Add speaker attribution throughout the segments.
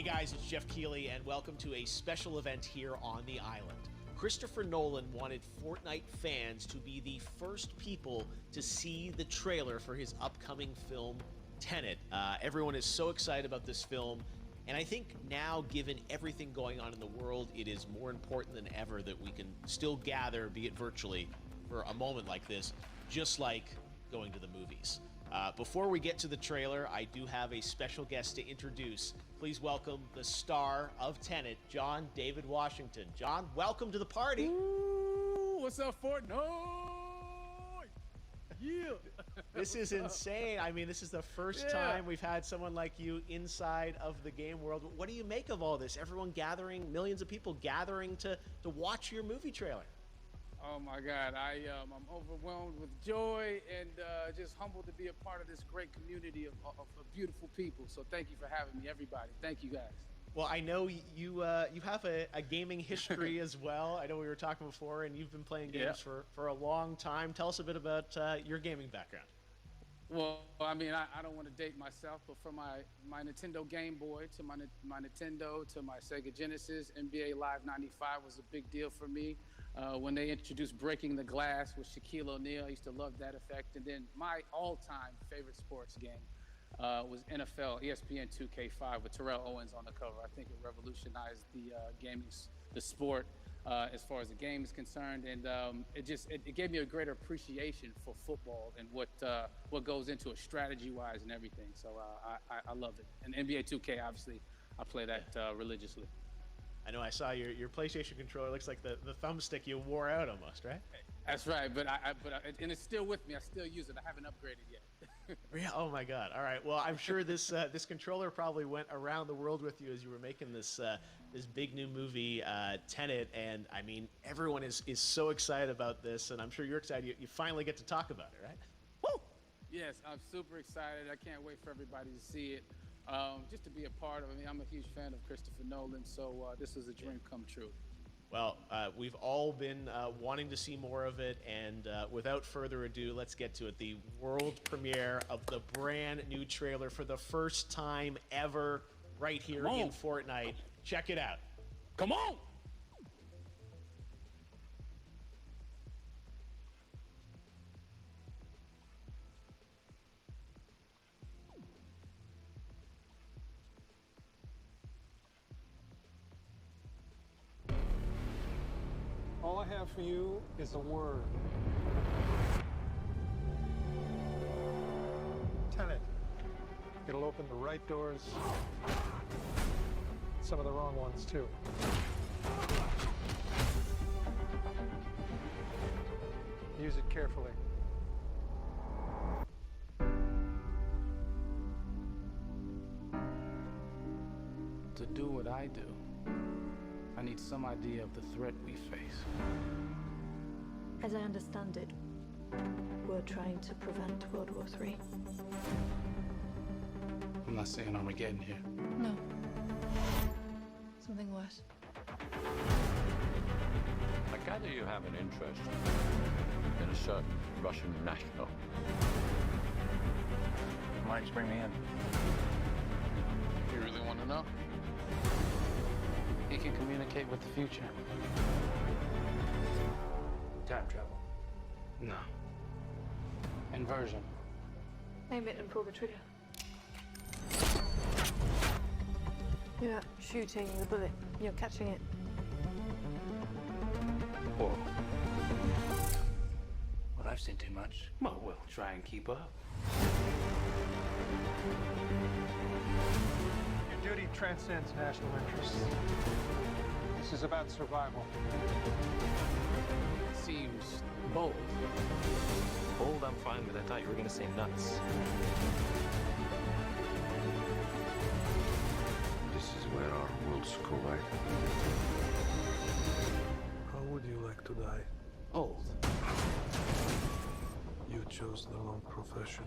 Speaker 1: Hey guys, it's Jeff Keighley, and welcome to a special event here on the island. Christopher Nolan wanted Fortnite fans to be the first people to see the trailer for his upcoming film, Tenet. Everyone is so excited about this film, and I think now, given everything going on in the world, it is more important than ever that we can still gather, be it virtually, for a moment like this, just like going to the movies. Before we get to the trailer, I do have a special guest to introduce. Please welcome the star of Tenet, John David Washington. John, welcome to the party.
Speaker 2: Ooh, what's up, Fortnite? Yeah.
Speaker 1: This is insane. I mean, this is the first time we've had someone like you inside of the game world. What do you make of all this? Everyone gathering, millions of people gathering to watch your movie trailer.
Speaker 2: Oh my God, I'm overwhelmed with joy and just humbled to be a part of this great community of beautiful people. So thank you for having me, everybody. Thank you, guys.
Speaker 1: Well, I know you have a gaming history as well. I know we were talking before, and you've been playing games for a long time. Tell us a bit about your gaming background.
Speaker 2: Well, I mean, I don't want to date myself, but from my Nintendo Game Boy to my Nintendo to my Sega Genesis, NBA Live 95 was a big deal for me. When they introduced Breaking the Glass with Shaquille O'Neal, I used to love that effect. And then my all-time favorite sports game was NFL ESPN 2K5 with Terrell Owens on the cover. I think it revolutionized the the sport as far as the game is concerned, and it gave me a greater appreciation for football and what goes into it strategy-wise and everything. So I love it. And NBA 2K, obviously, I play that religiously.
Speaker 1: I know I saw your PlayStation controller. Looks like the thumbstick you wore out almost, right?
Speaker 2: That's right, but and it's still with me. I still use it. I haven't upgraded yet.
Speaker 1: Yeah. Oh my God. All right. Well, I'm sure this controller probably went around the world with you as you were making this big new movie, Tenet. And I mean, everyone is so excited about this, and I'm sure you're excited. You finally get to talk about it, right? Woo!
Speaker 2: Yes, I'm super excited. I can't wait for everybody to see it. Just to be a part of it. I mean, I'm a huge fan of Christopher Nolan, so this is a dream come true.
Speaker 1: Well, we've all been wanting to see more of it, and without further ado, let's get to it. The world premiere of the brand new trailer for the first time ever right here in Fortnite. Check it out.
Speaker 2: Come on!
Speaker 3: All I have for you is a word. Tenet. It'll open the right doors, some of the wrong ones too. Use it carefully.
Speaker 2: To do what I do, I need some idea of the threat we face.
Speaker 4: As I understand it, we're trying to prevent World War III.
Speaker 2: I'm not saying Armageddon here.
Speaker 4: No. Something worse.
Speaker 5: I gather you have an interest in a certain Russian national.
Speaker 6: Why don't you bring me in?
Speaker 2: You really want to know? He can communicate with the future.
Speaker 6: Time travel.
Speaker 2: No. Inversion.
Speaker 4: Aim it and pull the trigger. You're not shooting the bullet, you're catching it.
Speaker 6: Whoa. Well, I've seen too much. Well, we'll try and keep up.
Speaker 3: Your duty transcends national interests. This is about survival.
Speaker 2: Seems bold.
Speaker 5: Bold, I'm fine with. I thought you were going to say nuts.
Speaker 7: This is where our worlds collide.
Speaker 3: How would you like to die?
Speaker 2: Old.
Speaker 3: You chose the wrong profession.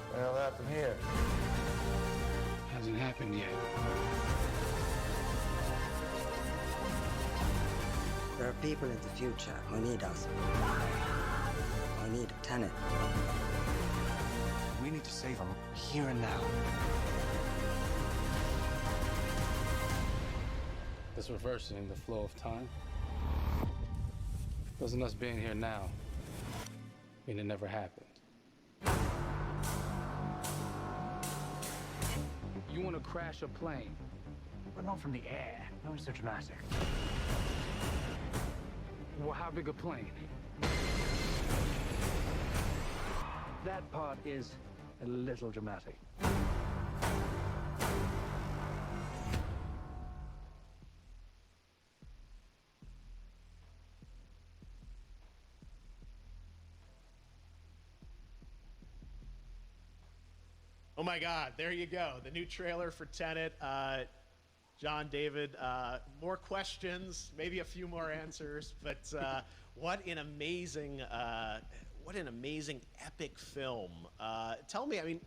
Speaker 7: What the hell happened here?
Speaker 2: Hasn't happened yet.
Speaker 8: There are people in the future who need us. I need Tenet.
Speaker 6: We need to save him here and now.
Speaker 2: It's reversing the flow of time. Doesn't us being here now mean it never happened? You want to crash a plane?
Speaker 6: But not from the air. No one's so dramatic.
Speaker 2: Well, how big a plane?
Speaker 6: That part is a little dramatic.
Speaker 1: Oh my God, there you go. The new trailer for Tenet. John, David, more questions, maybe a few more answers, but what an amazing epic film. Tell me, I mean,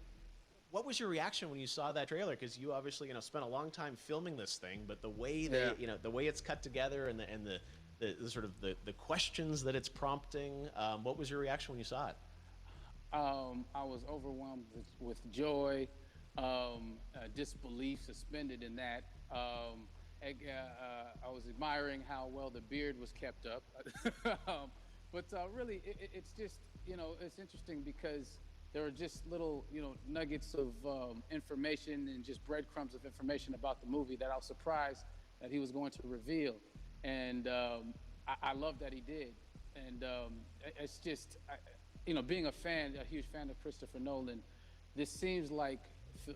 Speaker 1: what was your reaction when you saw that trailer? Because you obviously, spent a long time filming this thing, but the way they, the way it's cut together and the sort of the questions that it's prompting, what was your reaction when you saw it?
Speaker 2: I was overwhelmed with joy, disbelief, suspended in that. I was admiring how well the beard was kept up. But really, it's just, it's interesting because there are just little, nuggets of information and just breadcrumbs of information about the movie that I was surprised that he was going to reveal. And I love that he did. And it's just, being a huge fan of Christopher Nolan, this seems like,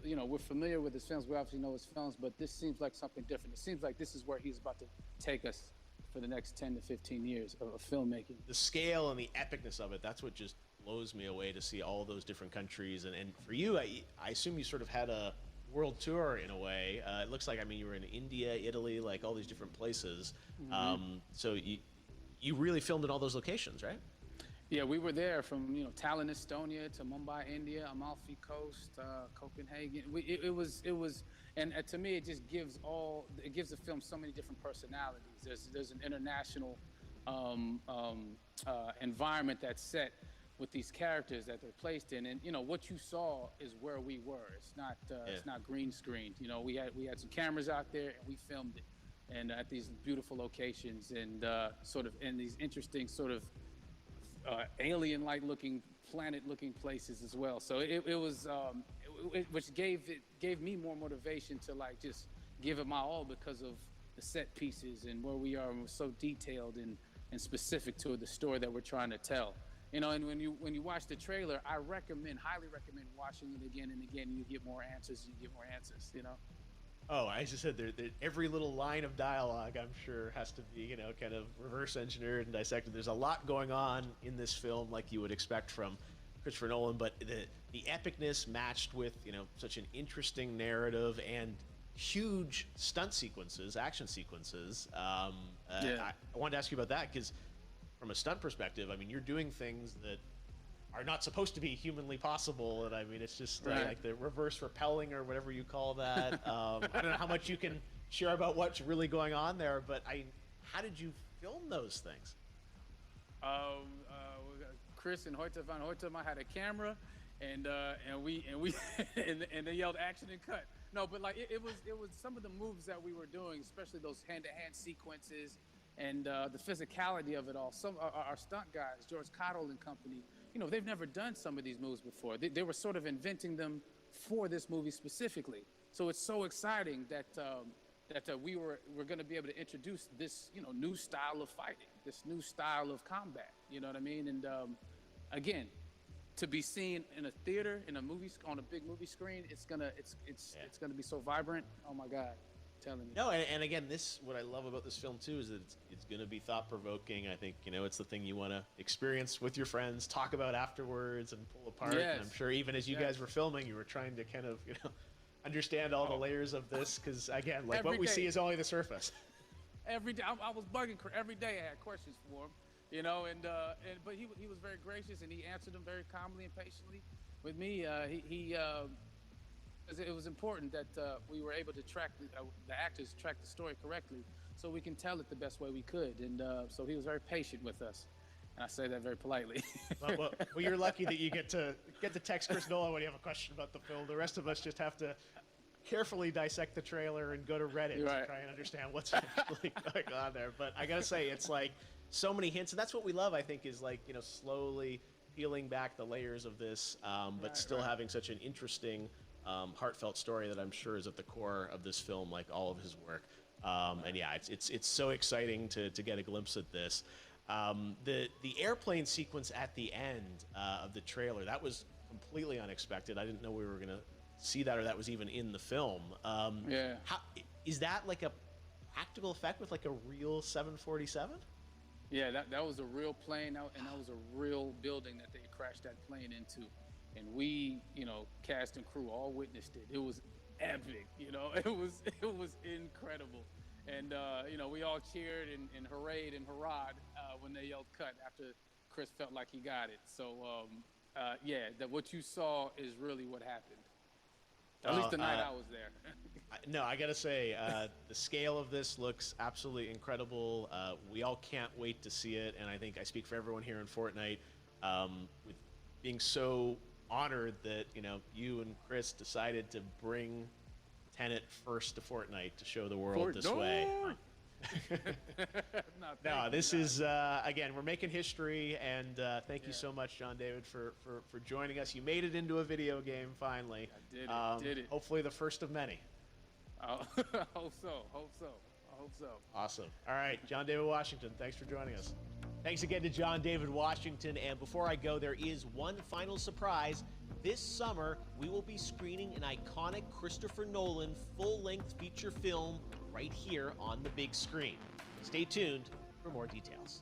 Speaker 2: we're familiar with his films, we obviously know his films, but this seems like something different. It seems like this is where he's about to take us for the next 10 to 15 years of filmmaking.
Speaker 1: The scale and the epicness of it, that's what just blows me away, to see all those different countries. And for you, I assume you sort of had a world tour in a way. It looks like, you were in India, Italy, like all these different places.
Speaker 2: Mm-hmm.
Speaker 1: So you really filmed in all those locations, right?
Speaker 2: Yeah, we were there from Tallinn, Estonia, to Mumbai, India, Amalfi Coast, Copenhagen. It was, and to me, it just gives the film so many different personalities. There's an international environment that's set with these characters that they're placed in, and what you saw is where we were. It's not green screened. We had some cameras out there and we filmed it, and at these beautiful locations and sort of in these interesting sort of alien-like looking, planet-looking places as well. So it was, which gave me more motivation to just give it my all because of the set pieces and where we are, and we're so detailed and specific to the story that we're trying to tell. And when you watch the trailer, I highly recommend watching it again and again. And you get more answers. Oh,
Speaker 1: I just said every little line of dialogue, I'm sure, has to be, kind of reverse engineered and dissected. There's a lot going on in this film, like you would expect from Christopher Nolan, but the epicness matched with, such an interesting narrative and huge stunt sequences, action sequences. I wanted to ask you about that because from a stunt perspective, you're doing things that are not supposed to be humanly possible, and it's just like the reverse rappelling or whatever you call that. I don't know how much you can share about what's really going on there, but how did you film those things?
Speaker 2: Chris and Hoyte van Hoytema had a camera, and they yelled action and cut. No, but it was some of the moves that we were doing, especially those hand-to-hand sequences and the physicality of it all. Some our stunt guys, George Cottle and company, they've never done some of these moves before. They were sort of inventing them for this movie specifically. So it's so exciting that we're going to be able to introduce this, new style of fighting, this new style of combat. You know what I mean? And again, to be seen in a theater, in a movie, on a big movie screen, it's gonna be so vibrant. Oh my God. Telling you.
Speaker 1: No, and again, what I love about this film too is that it's going to be thought-provoking. I think it's the thing you want to experience with your friends, talk about afterwards, and pull apart.
Speaker 2: Yes.
Speaker 1: And I'm sure even as you guys were filming, you were trying to kind of understand all the layers of this, because again, what we see is only the surface.
Speaker 2: Every day, I was bugging. Every day, I had questions for him, but he was very gracious and he answered them very calmly and patiently. With me, it was important that we were able to track the actors track the story correctly, so we can tell it the best way we could. And so he was very patient with us. And I say that very politely.
Speaker 1: Well, you're lucky that you get to text Chris Nolan when you have a question about the film. The rest of us just have to carefully dissect the trailer and go to Reddit to try and understand what's really going on there. But I gotta say, it's like so many hints, and that's what we love. I think is like slowly peeling back the layers of this, but still having such an interesting, heartfelt story that I'm sure is at the core of this film, like all of his work. And yeah, it's so exciting to get a glimpse at this. The airplane sequence at the end of the trailer, that was completely unexpected. I didn't know we were gonna see that, or that was even in the film.
Speaker 2: Yeah.
Speaker 1: How, is that like a practical effect with like a real 747?
Speaker 2: Yeah, that was a real plane, and that was a real building that they crashed that plane into. And we, cast and crew all witnessed it. It was epic, it was incredible. And, we all cheered and hurrayed and hurrahed when they yelled cut after Chris felt like he got it. So, that what you saw is really what happened. At least the night I was there.
Speaker 1: No, I gotta say, the scale of this looks absolutely incredible. We all can't wait to see it, and I think I speak for everyone here in Fortnite, with being so honored that you and Chris decided to bring Tenet first to Fortnite to show the world this way. No, this is again, we're making history, and thank you so much, John David, for joining us. You made it into a video game finally.
Speaker 2: I did it.
Speaker 1: Hopefully the first of many.
Speaker 2: Hope so.
Speaker 1: Awesome. All right, John David Washington, thanks for joining us. Thanks again to John David Washington. And before I go, there is one final surprise. This summer, we will be screening an iconic Christopher Nolan full-length feature film right here on the big screen. Stay tuned for more details.